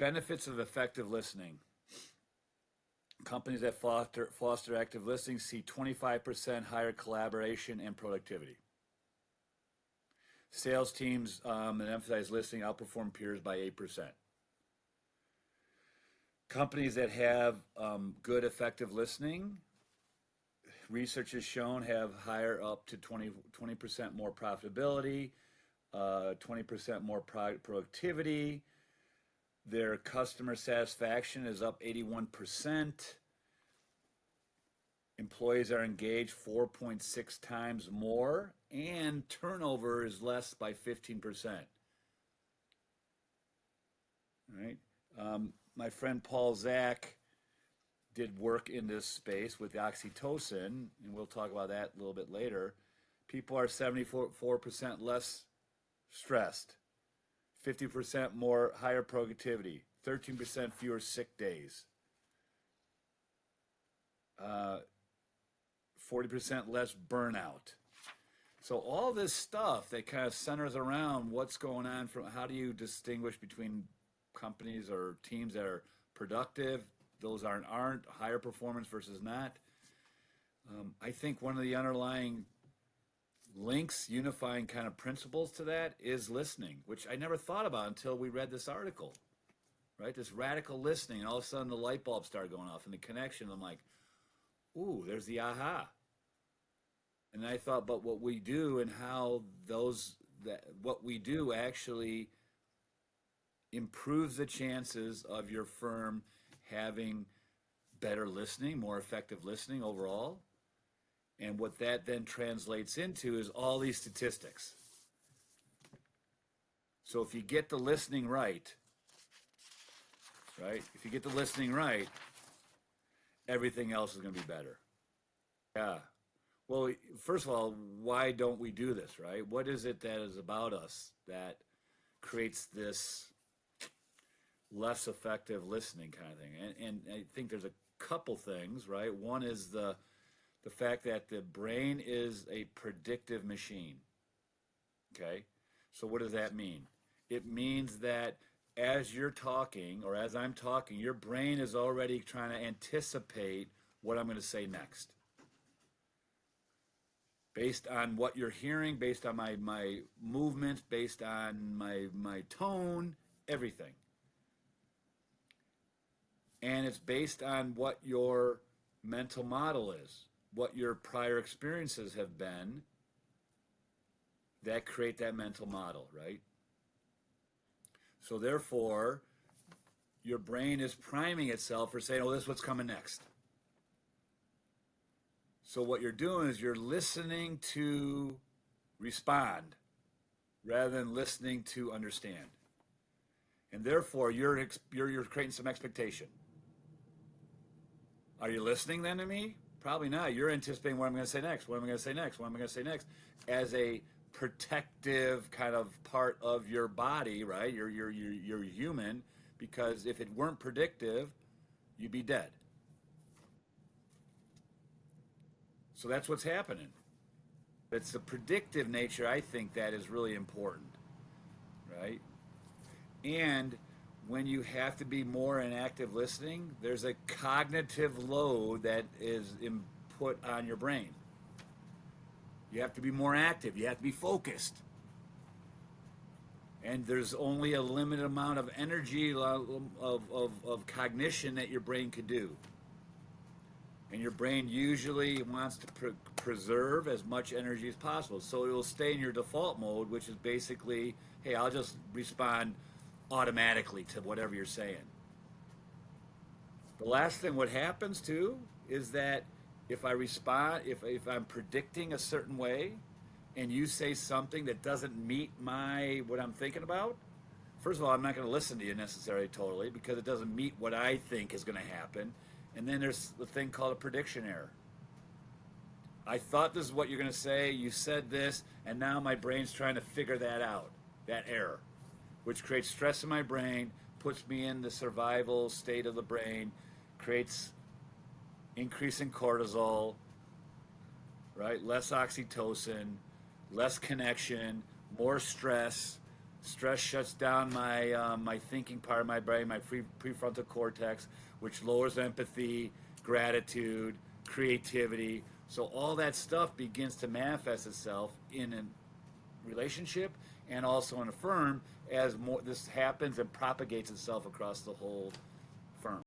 Benefits of effective listening. Companies that foster active listening see 25% higher collaboration and productivity. Sales teams that emphasize listening outperform peers by 8%. Companies that have good effective listening, research has shown, have higher up to 20% more profitability, 20% more productivity. Their customer satisfaction is up 81%. Employees are engaged 4.6 times more, and turnover is less by 15%. All right. My friend Paul Zak did work in this space with oxytocin, and we'll talk about that a little bit later. People are 74% less stressed, 50% more higher productivity, 13% fewer sick days, 40% less burnout. So all this stuff that kind of centers around what's going on, from how do you distinguish between companies or teams that are productive, those aren't, higher performance versus not. I think one of the underlying links, unifying kind of principles to that is listening, which I never thought about until we read this article, right? This radical listening, and all of a sudden the light bulbs started going off and the connection. I'm like, ooh, there's the aha. And I thought, but what we do and how what we do actually improves the chances of your firm having better listening, more effective listening overall. And what that then translates into is all these statistics. So if you get the listening right, if you get the listening right, everything else is going to be better. Yeah. Well, first of all, why don't we do this, right? What is it that is about us that creates this less effective listening kind of thing? And I think there's a couple things, right? One is the fact that the brain is a predictive machine, okay? So what does that mean? It means that as you're talking, or as I'm talking, your brain is already trying to anticipate what I'm going to say next. Based on what you're hearing, based on my movements, based on my tone, everything. And it's based on what your mental model is, what your prior experiences have been that create that mental model, right? So therefore, your brain is priming itself for saying, oh, this is what's coming next. So what you're doing is you're listening to respond rather than listening to understand. And therefore, you're creating some expectation. Are you listening then to me? Probably not. You're anticipating what I'm going to say next, what am I going to say next, what am I going to say next, as a protective kind of part of your body, right? You're human, because if it weren't predictive, you'd be dead. So that's what's happening. It's the predictive nature, I think, that is really important, right? And when you have to be more in active listening, there's a cognitive load that is put on your brain. You have to be more active. You have to be focused. And there's only a limited amount of energy, of cognition that your brain could do. And your brain usually wants to preserve as much energy as possible. So it will stay in your default mode, which is basically, hey, I'll just respond automatically to whatever you're saying. The last thing what happens too is that if I respond, if I'm predicting a certain way and you say something that doesn't meet what I'm thinking about, first of all, I'm not going to listen to you necessarily totally, because it doesn't meet what I think is going to happen. And then there's the thing called a prediction error. I thought this is what you're going to say, you said this, and now my brain's trying to figure that out, that error, which creates stress in my brain, puts me in the survival state of the brain, creates increasing cortisol, right? Less oxytocin, less connection, more stress, Stress shuts down my thinking part of my brain, my prefrontal cortex, which lowers empathy, gratitude, creativity. So all that stuff begins to manifest itself in a relationship and also in a firm as more this happens and propagates itself across the whole